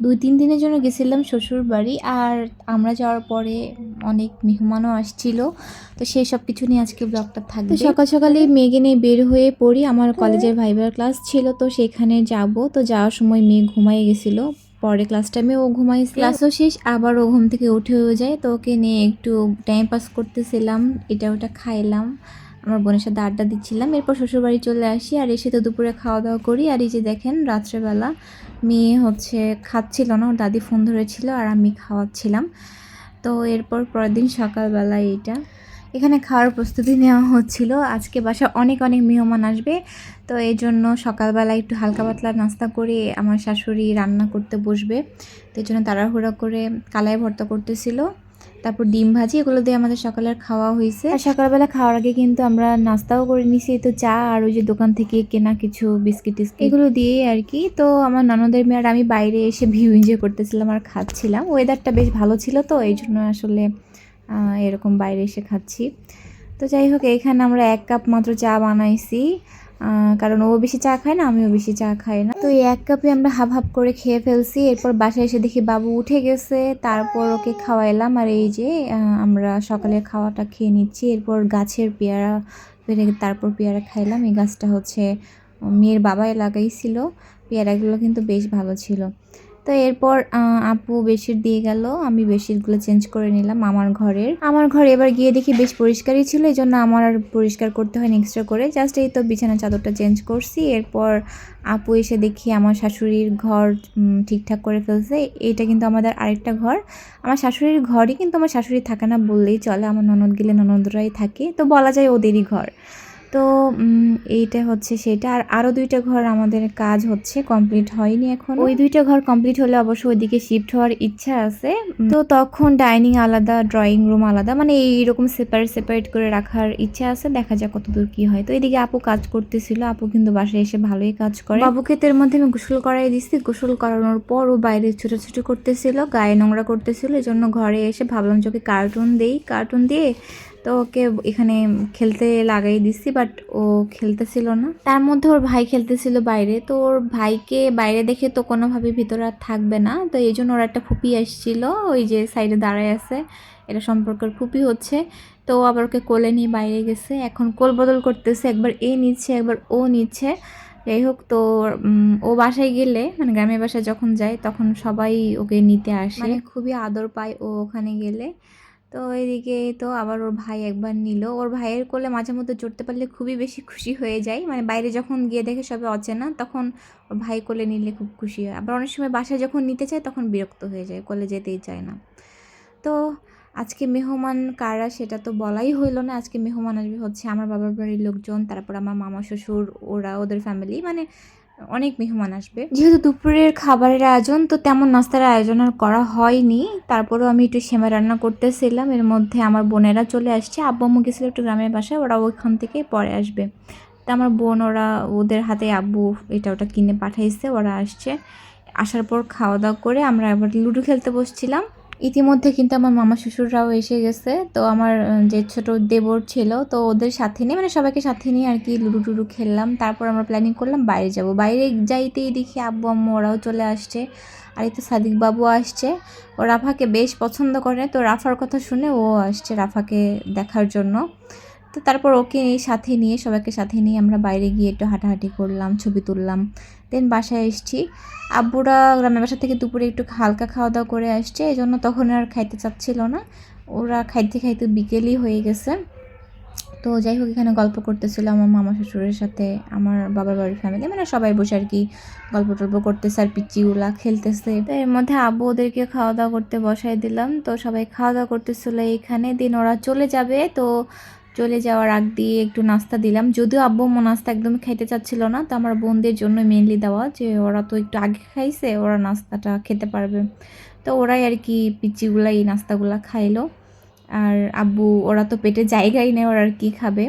2-3 দিনের জন্য গেছিলাম শ্বশুর বাড়ি। আর আমরা যাওয়ার পরে অনেক মেহমানও আসছিল, তো সেই সব কিছু নিয়ে আজকে ব্লগটা থাকবে। তো সকাল সকালে মেয়েকে নিয়ে বের হয়ে পড়ি, আমার কলেজের ভাইবার ক্লাস ছিল, তো সেখানে যাব। তো যাওয়ার সময় মেয়ে ঘুমাই গেছিলো, পরে ক্লাস টাইমে ও ঘুমাইছে, ক্লাসও শেষ, আবার ও ঘুম থেকে উঠেও যায়। তো ওকে নিয়ে একটু টাইম পাস করতেছিলাম, এটা ওটা খাইলাম, আমার বোনের সাথে আড্ডা দিচ্ছিলাম। এরপর শ্বশুরবাড়ি চলে আসি, আর এসে তো দুপুরে খাওয়া দাওয়া করি। আর এই যে দেখেন রাত্রেবেলা মেয়ে হচ্ছে খাচ্ছিল না, ওর দাদি ফোন ধরেছিল আর আমি খাওয়াচ্ছিলাম। তো এরপর পরের দিন সকালবেলা এইটা এখানে খাওয়ার প্রস্তুতি নেওয়া হচ্ছিল। আজকে বাসায় অনেক অনেক মেহমান আসবে, তো এই জন্য সকালবেলা একটু হালকা পাতলা নাস্তা করে আমার শাশুড়ি রান্না করতে বসবে। তো এই জন্য তাড়াহুড়া করে কালাই ভর্তা করতেছিল, তারপর ডিম ভাজি, এগুলো দিয়ে আমাদের সকালের খাওয়া হয়েছে। আর সকালবেলা খাওয়ার আগে কিন্তু আমরা নাস্তাও করে নিছি, তো চা আর ওই যে দোকান থেকে কেনা কিছু বিস্কিট টিস্কিট এগুলো দিয়ে আর কি। তো আমার ননদের মেয়ে আর আমি বাইরে এসে ভিউ এনজয় করতেছিলাম আর খাচ্ছিলাম, ওয়েদারটা বেশ ভালো ছিল, তো এই জন্য আসলে এরকম বাইরে এসে খাচ্ছি। তো যাই হোক, এইখানে আমরা 1 কাপ মাত্র চা বানাইছি, কারণ ও বেশি চা খায় না, আমিও বেশি চা খাই না। তো এই 1 কাপে আমরা হাফ হাফ করে খেয়ে ফেলছি। এরপর বাসায় এসে দেখি বাবু উঠে গেছে, তারপর ওকে খাওয়াইলাম। আর এই যে আমরা সকালের খাওয়াটা খেয়ে নিচ্ছি। এরপর গাছের পেয়ারা পেরে তারপর পেয়ারা খাইলাম। এই গাছটা হচ্ছে মেয়ের বাবাই লাগাইছিল, পেয়ারাগুলো কিন্তু বেশ ভালো ছিল। তো এরপর আপু বেডশিট দিয়ে গেল, আমি বেডশিটগুলো চেঞ্জ করে নিলাম আমার ঘরে এবার গিয়ে দেখি বেশ পরিষ্কারই ছিল, এই জন্য আমার আর পরিষ্কার করতে হয় এক্সট্রা করে, জাস্ট এই তো বিছানার চাদরটা চেঞ্জ করছি। এরপর আপু এসে দেখি আমার শাশুড়ির ঘর ঠিকঠাক করে ফেলছে। এটা কিন্তু আমাদের আরেকটা ঘর, আমার শাশুড়ির ঘরই, কিন্তু আমার শাশুড়ি থাকে না বললেই চলে, আমার ননদ গেলে ননদরাই থাকে, তো বলা যায় ওদেরই ঘর। তো এইটা হচ্ছে সেটা। আর আরও 2টা ঘর আমাদের কাজ হচ্ছে, কমপ্লিট হয়নি এখন। ওই 2টা ঘর কমপ্লিট হলে অবশ্য ওইদিকে শিফট হওয়ার ইচ্ছা আছে। তো তখন ডাইনিং আলাদা, ড্রয়িং রুম আলাদা, মানে এইরকম সেপারেট সেপারেট করে রাখার ইচ্ছা আছে, দেখা যাক কতদূর কি হয়। তো এদিকে আপু কাজ করতেছিল, আপু কিন্তু বাসায় এসে ভালোই কাজ করে। বাবুকে তো এর মধ্যে আমি গোসল করাই দিচ্ছি, গোসল করানোর পর ও বাইরে ছোটাছুটি করতেছিল, গায়ে নোংরা করতেছিল, এই জন্য ঘরে এসে ভাবলাম যে ওকে কার্টুন দেই, কার্টুন দিয়ে তো ওকে এখানে খেলতে লাগাই দিছি, বাট ও খেলতেছিল না। তার মধ্যে ওর ভাই খেলতেছিল বাইরে, তো ওর ভাইকে বাইরে দেখে তো কোনোভাবে ভিতরে আর থাকবে না, তো এই জন্য ওর একটা ফুপি আসছিল, ওই যে সাইডে দাঁড়ায় আছে, এটা সম্পর্কের ফুপি হচ্ছে। তো আবার ওকে কোলে নিয়ে বাইরে গেছে, এখন কোল বদল করতেছে, একবার এ নিচ্ছে একবার ও নিচ্ছে। যাই হোক, তো ও বাসায় গেলে, মানে গ্রামের বাসায় যখন যায় তখন সবাই ওকে নিতে আসে, মানে খুবই আদর পায় ও ওখানে গেলে। তো এদিকে তো আবার ওর ভাই একবার নিল, ওর ভাইয়ের কোলে মাঝে মধ্যে চড়তে পারলে খুবই বেশি খুশি হয়ে যায়, মানে বাইরে যখন গিয়ে দেখে সবাই অচেনা, তখন ওর ভাই কোলে নিলে খুব খুশি হয়। আবার অনেক সময় বাসায় যখন নিতে চায় তখন বিরক্ত হয়ে যায়, কোলে যেতেই চায় না। তো আজকে মেহমান কারা সেটা তো বলাই হইলো না, আজকে মেহমান আসবে হচ্ছে আমার বাবার বাড়ির লোকজন, তারপর আমার মামা শ্বশুর, ওরা ওদের ফ্যামিলি, মানে অনেক মেহমান আসবে। যেহেতু দুপুরের খাবারের আয়োজন, তো তেমন নাস্তার আয়োজন আর করা হয়নি, তারপরেও আমি একটু সেমাই রান্না করতেছিলাম। এর মধ্যে আমার বোনেরা চলে আসছে, আব্বু আম্মু গেছিল একটু গ্রামের বাসায়, ওরা ওইখান থেকে পরে আসবে। তো আমার বোন ওরা ওদের হাতে আব্বু এটা ওটা কিনে পাঠাইছে, ওরা আসছে। আসার পর খাওয়া দাওয়া করে আমরা আবার লুডো খেলতে বসছিলাম। ইতিমধ্যে কিন্তু আমার মামা শ্বশুররাও এসে গেছে, তো আমার যে ছোট দেবর ছিল, তো ওদের সাথে নিয়ে, মানে সবাইকে সাথে নিয়ে আর কি লুডো টুডু খেললাম। তারপর আমরা প্ল্যানিং করলাম বাইরে যাব, বাইরে যাইতেই দেখি আব্বু আম্মু ওরাও চলে আসছে। আর এই তো সাদিক বাবু আসছে, ও রাফাকে বেশ পছন্দ করে, তো রাফার কথা শুনে ও আসছে রাফাকে দেখার জন্য। তো তারপর ওকে সাথে নিয়ে, সবাইকে সাথে নিয়ে আমরা বাইরে গিয়ে একটু হাঁটাহাঁটি করলাম, ছবি তুললাম, দেন বাসায় এসেছি। আব্বুরা গ্রামের বাসা থেকে দুপুরে একটু হালকা খাওয়া দাওয়া করে আসছে, এই জন্য তখন আর খাইতে চাচ্ছিল না, ওরা খাইতে খাইতে বিকেলই হয়ে গেছে। তো যাই হোক, এখানে গল্প করতেছিল আমার মামা শ্বশুরের সাথে আমার বাবার বাড়ির ফ্যামিলি, মানে সবাই বসে আর কি গল্প টল্প করতেছে আর পিচিগুলা খেলতেছে। তো এর মধ্যে আব্বু ওদেরকে খাওয়া দাওয়া করতে বসাই দিলাম, তো সবাই খাওয়া দাওয়া করতেছিল এইখানে, দিন ওরা চলে যাবে। তো চলে যাওয়ার আগ দিয়ে একটু নাস্তা দিলাম, যদিও আব্বু আম্মু নাস্তা একদমই খাইতে চাচ্ছিল না, তো আমার বোনদের জন্য মেনলি দেওয়া, যে ওরা তো একটু আগে খাইছে, ওরা নাস্তাটা খেতে পারবে। তো ওরাই আর কি পিচিগুলা এই নাস্তাগুলা খাইলো। আর আব্বু ওরা তো পেটে জায়গাই নেই, ওরা আর কি খাবে।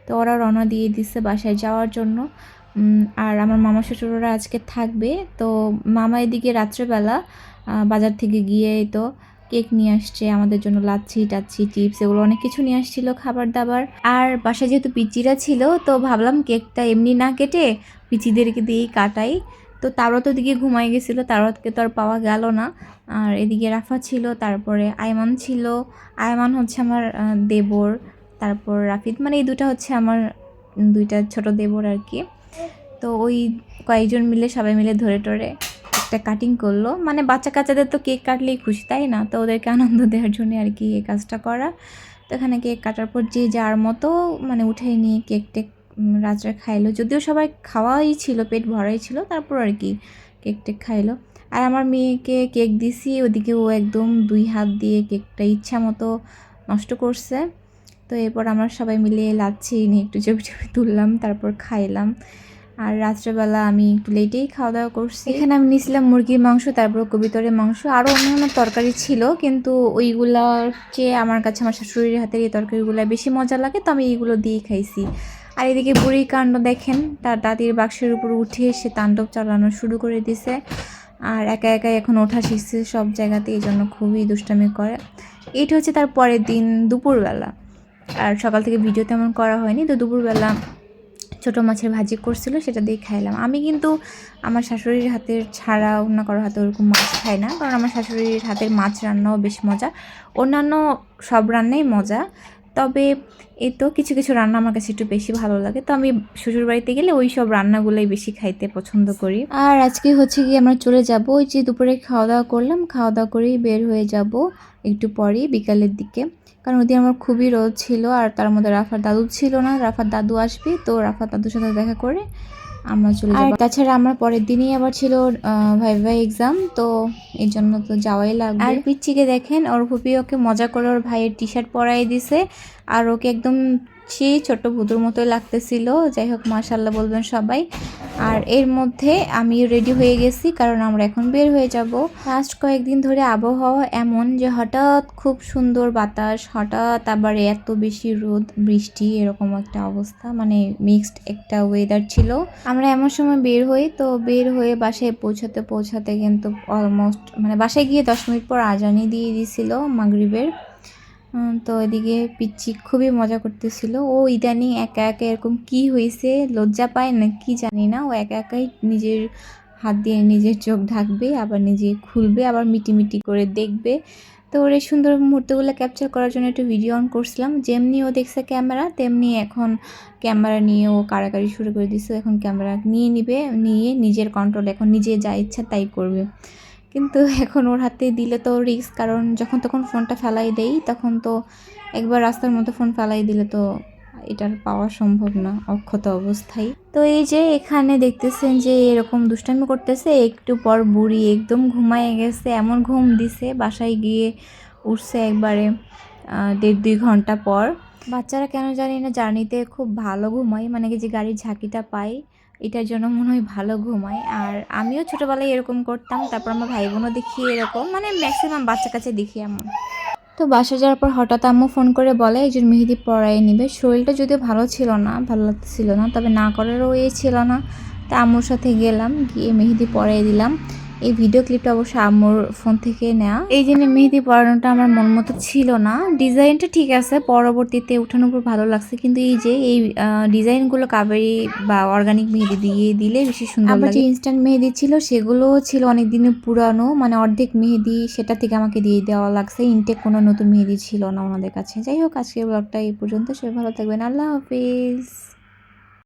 তো ওরা রওনা দিয়ে দিচ্ছে বাসায় যাওয়ার জন্য। আর আমার মামা শ্বশুররা আজকে থাকবে, তো মামা এদিকে রাত্রেবেলা বাজার থেকে গিয়ে তো কেক নিয়ে আসছে আমাদের জন্য, লাচ্ছি টাচ্ছি চিপস এগুলো অনেক কিছু নিয়ে আসছিল খাবার দাবার। আর বাসায় যেহেতু পিচিরা ছিল, তো ভাবলাম কেকটা এমনি না কেটে পিচিদেরকে দিয়েই কাটাই। তো তারও তো দিকে ঘুমাই গেছিলো, তারকে তো আর পাওয়া গেল না। আর এদিকে রাফা ছিল, তারপরে আয়মান ছিল। আয়মান হচ্ছে আমার দেবর, তারপর রাফিদ, মানে এই দুটা হচ্ছে আমার দুইটা ছোট দেবর আর কি। তো ওই কয়েকজন মিলে সবাই মিলে ধরে টরে একটা কাটিং করলো, মানে বাচ্চা কাচ্চাদের তো কেক কাটলেই খুশি, তাই না? তো ওদেরকে আনন্দ দেওয়ার জন্য আর কি এই কাজটা করা। তো এখানে কেক কাটার পর যে যার মতো মানে উঠে নিয়ে কেক টেক রাত্রে খাইলো, যদিও সবাই খাওয়াই ছিল, পেট ভরাই ছিল, তারপর আর কি কেক টেক খাইলো। আর আমার মেয়েকে কেক দিছি, ওদিকে ও একদম 2 হাত দিয়ে কেকটা ইচ্ছা মতো নষ্ট করছে। তো এরপর আমরা সবাই মিলে লাচ্ছি নিয়ে একটু ছবি তুললাম, তারপর খাইলাম। আর রাত্রেবেলা আমি একটু লেটেই খাওয়া দাওয়া করছি। এখানে আমি নিয়েছিলাম মুরগির মাংস, তারপর কবিতরের মাংস, আরও অন্যান্য তরকারি ছিল, কিন্তু ওইগুলোর চেয়ে আমার কাছে আমার শাশুড়ির হাতের এই তরকারিগুলো বেশি মজা লাগে, তো আমি এইগুলো দিয়েই খাইছি। আর এদিকে বুড়ির কাণ্ড দেখেন, তার দাদির বাক্সের উপর উঠে সে তাণ্ডব চালানো শুরু করে দিছে। আর একা একাই এখন ওঠা শিখছে সব জায়গাতে, এই জন্য খুবই দুষ্টামি করে। এইটা হচ্ছে তার পরের দিন দুপুরবেলা। আর সকাল থেকে ভিডিও তেমন করা হয়নি, তো দুপুরবেলা ছোটো মাছের ভাজি করছিল, সেটা দিয়ে খাইলাম। আমি কিন্তু আমার শাশুড়ির হাতের ছাড়া অন্য কারোর হাতে ওরকম মাছ খাই না, কারণ আমার শাশুড়ির হাতের মাছ রান্নাও বেশ মজা, অন্যান্য সব রান্নাই মজা, তবে এই তো কিছু কিছু রান্না আমার কাছে একটু বেশি ভালো লাগে। তো আমি শ্বশুরবাড়িতে গেলে ওই সব রান্নাগুলোই বেশি খাইতে পছন্দ করি। আর আজকে হচ্ছে কি আমরা চলে যাব, ওই যে দুপুরে খাওয়া দাওয়া করলাম, খাওয়া দাওয়া করেই বের হয়ে যাব একটু পরেই বিকালের দিকে, কারণ ওদিন আমার খুবই রোদ ছিল। আর তার মধ্যে রাফার দাদু ছিল না, রাফার দাদু আসবে, তো রাফার দাদুর সাথে দেখা করে আমরা চলে যাব। তাছাড়া আমার পরের দিনই আবার ছিল ভাইভা এক্সাম, তো এই জন্য তো যাওয়াই লাগবে। আর পিচ্চিকে দেখেন, ওর ফুপি ওকে মজা করে ওর ভাইয়ের টি শার্ট পরাই দিছে, আর ওকে একদম সেই ছোট্ট ভুতুর মতোই লাগতেছিল। যাই হোক, মাশাল্লাহ বলবেন সবাই। আর এর মধ্যে আমি রেডি হয়ে গেছি, কারণ আমরা এখন বের হয়ে যাব। লাস্ট কয়েকদিন ধরে আবহাওয়া এমন যে হঠাৎ খুব সুন্দর বাতাস, হঠাৎ আবার এত বেশি রোদ বৃষ্টি, এরকম একটা অবস্থা, মানে মিক্সড একটা ওয়েদার ছিল। আমরা এমন সময় বের হই, তো বের হয়ে বাসায় পৌঁছাতে পৌঁছাতে কিন্তু অলমোস্ট মানে বাসায় গিয়ে 10 মিনিট পর আজানই দিয়ে দিয়েছিল মাগরিবের। তো এদিকে পিচ্চি খুবই মজা করতেছিল। ও ইদানিং একা একা এরকম কি হয়েছে, লজ্জা পায় না কি জানি না, ও একা একাই নিজের হাত দিয়ে নিজের চোখ ঢাকবে, আবার নিজে খুলবে, আবার মিটি করে দেখবে। তো ওর এই সুন্দর মুহূর্তগুলো ক্যাপচার করার জন্য একটু ভিডিও অন করছিলাম। যেমনি ও দেখছে ক্যামেরা, তেমনি এখন ক্যামেরা নিয়ে ও কাড়াকাড়ি শুরু করে দিচ্ছে। এখন ক্যামেরা নিয়ে নিজের কন্ট্রোল, এখন নিজে যা ইচ্ছা তাই করবে। কিন্তু এখন ওর হাতে দিলে তো রিস্ক, কারণ যখন তখন ফোনটা ফেলাই দেই, তখন তো একবার রাস্তার মতো ফোন ফেলাই দিলে তো এটার পাওয়া সম্ভব না অক্ষত অবস্থায়। তো এই যে এখানে দেখতেছেন যে এরকম দুষ্টামি করতেছে, একটু পর বুড়ি একদম ঘুমায় গেছে, এমন ঘুম দিছে, বাসায় গিয়ে উঠছে একবারে 1.5-2 ঘন্টা পর। বাচ্চারা কেন জানি না জার্নিতে খুব ভালো ঘুমায়, মানে কি যে গাড়ির ঝাঁকিটা পাই, এটার জন্য মনে হয় ভালো ঘুমায়। আর আমিও ছোটোবেলায় এরকম করতাম, তারপর আমার ভাই বোনও দেখি এরকম, মানে ম্যাক্সিমাম বাচ্চা কাছে দেখি এমন। তো বাসা যাওয়ার পর হঠাৎ আম্মু ফোন করে বলে একজন মেহেদি পড়াই নেবে। শরীরটা যদিও ভালো ছিল না, ভালো লাগতেছিল না, তবে না করারও ছিল না। তা আম্মুর সাথে গেলাম, গিয়ে মেহেদি পড়াই দিলাম। এই ভিডিও ক্লিপটা অবশ্য আম্মুর ফোন থেকে নেওয়া। এই জন্য মেহেদি পরানোটা আমার মন মতো ছিল না। ডিজাইনটা ঠিক আছে, পরবর্তীতে উঠানোর পর ভালো লাগছে, কিন্তু এই যে এই ডিজাইনগুলো কাবেরি বা অর্গানিক মেহেদি দিয়ে দিলে বেশি সুন্দর লাগে। আবার যে ইনস্ট্যান্ট মেহেদি ছিল সেগুলো ছিল অনেক দিনের পুরানো, মানে অর্ধেক মেহেদি সেটা থেকে আমাকে দিয়ে দেওয়া লাগছে, ইনটেক কোনো নতুন মেহেদি ছিল না ওনাদের কাছে। যাই হোক, আজকের ব্লগটা এই পর্যন্ত, সবাই ভালো থাকবেন, আল্লাহ হাফিজ।